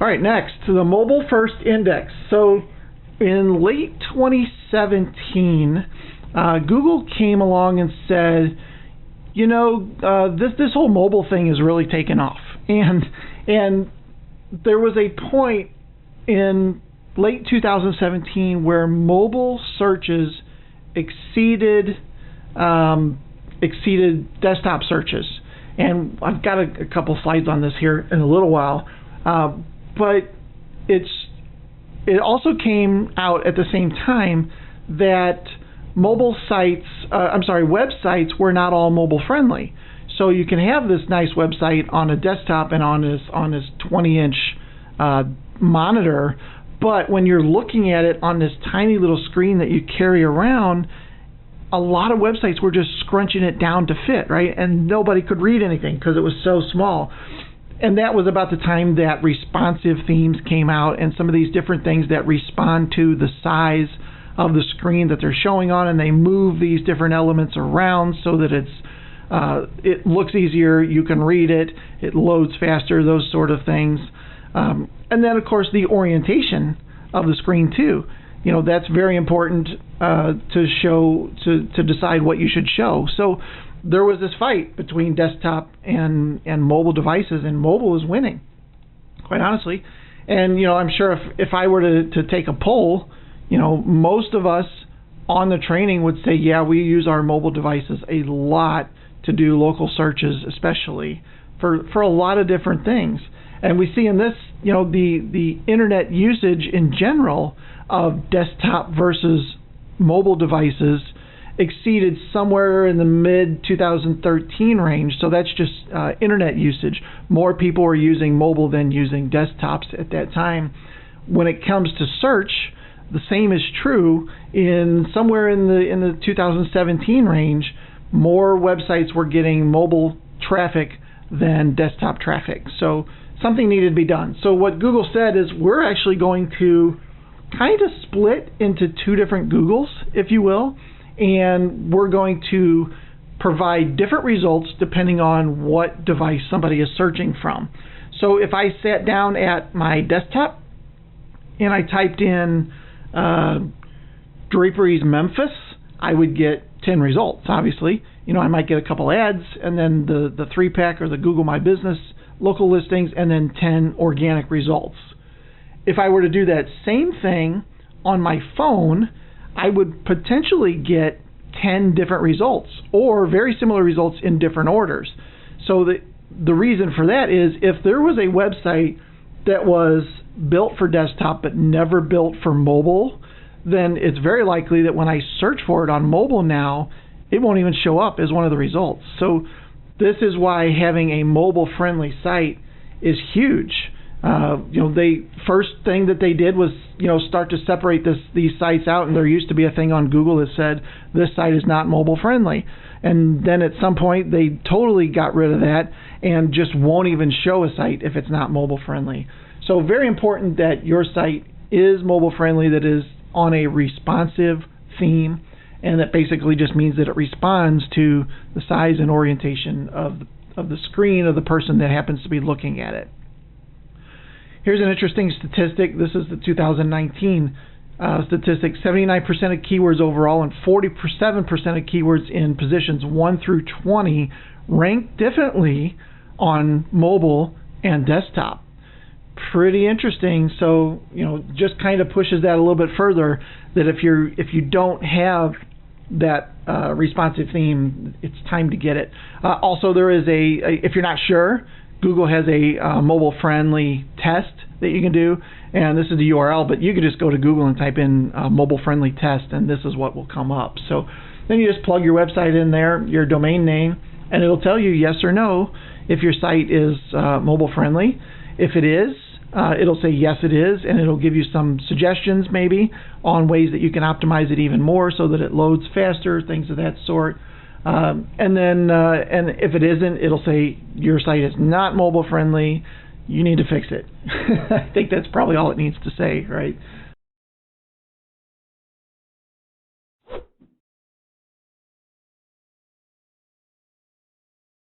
All right, next, the Mobile First Index. So in late 2017, Google came along and said, you know, this whole mobile thing is really taken off. And there was a point in late 2017 where mobile searches exceeded desktop searches. And I've got a couple slides on this here in a little while. But it also came out at the same time that websites were not all mobile friendly. So you can have this nice website on a desktop and on this 20-inch monitor, but when you're looking at it on this tiny little screen that you carry around, a lot of websites were just scrunching it down to fit, right? And nobody could read anything because it was so small. And that was about the time that responsive themes came out and some of these different things that respond to the size of the screen that they're showing on, and they move these different elements around so that it looks easier, you can read it, it loads faster, those sort of things. And then, of course, the orientation of the screen, too. You know, that's very important to decide what you should show. So there was this fight between desktop and mobile devices, and mobile was winning, quite honestly. And, you know, I'm sure if I were to take a poll, you know, most of us on the training would say, yeah, we use our mobile devices a lot to do local searches, especially for a lot of different things. And we see in this, you know, the internet usage in general of desktop versus mobile devices exceeded somewhere in the mid-2013 range. So that's just internet usage. More people were using mobile than using desktops at that time. When it comes to search, the same is true in somewhere in the 2017 range. More websites were getting mobile traffic than desktop traffic. So something needed to be done. So what Google said is we're actually going to kind of split into two different Googles, if you will, and we're going to provide different results depending on what device somebody is searching from. So if I sat down at my desktop and I typed in Draperies Memphis, I would get 10 results, obviously. You know, I might get a couple ads, and then the 3-pack or the Google My Business local listings, and then 10 organic results. If I were to do that same thing on my phone, I would potentially get 10 different results, or very similar results in different orders. So the reason for that is if there was a website that was built for desktop but never built for mobile, then it's very likely that when I search for it on mobile now, it won't even show up as one of the results. So this is why having a mobile-friendly site is huge. You know, the first thing that they did was, you know, start to separate these sites out, and there used to be a thing on Google that said this site is not mobile-friendly. And then at some point they totally got rid of that and just won't even show a site if it's not mobile-friendly. So very important that your site is mobile-friendly, that is on a responsive theme, and that basically just means that it responds to the size and orientation of the screen of the person that happens to be looking at it. Here's an interesting statistic. This is the 2019 statistic. 79% of keywords overall and 47% of keywords in positions 1 through 20 rank differently on mobile and desktop. Pretty interesting. So, you know, just kind of pushes that a little bit further, that if you don't have that responsive theme, it's time to get it. Also, there is if you're not sure, Google has a mobile-friendly test that you can do, and this is the URL, but you can just go to Google and type in mobile-friendly test, and this is what will come up. So then you just plug your website in there, your domain name, and it'll tell you yes or no if your site is mobile-friendly. If it is, it'll say yes it is, and it'll give you some suggestions maybe on ways that you can optimize it even more so that it loads faster, things of that sort. And then and if it isn't, it'll say your site is not mobile friendly, you need to fix it. I think that's probably all it needs to say, right?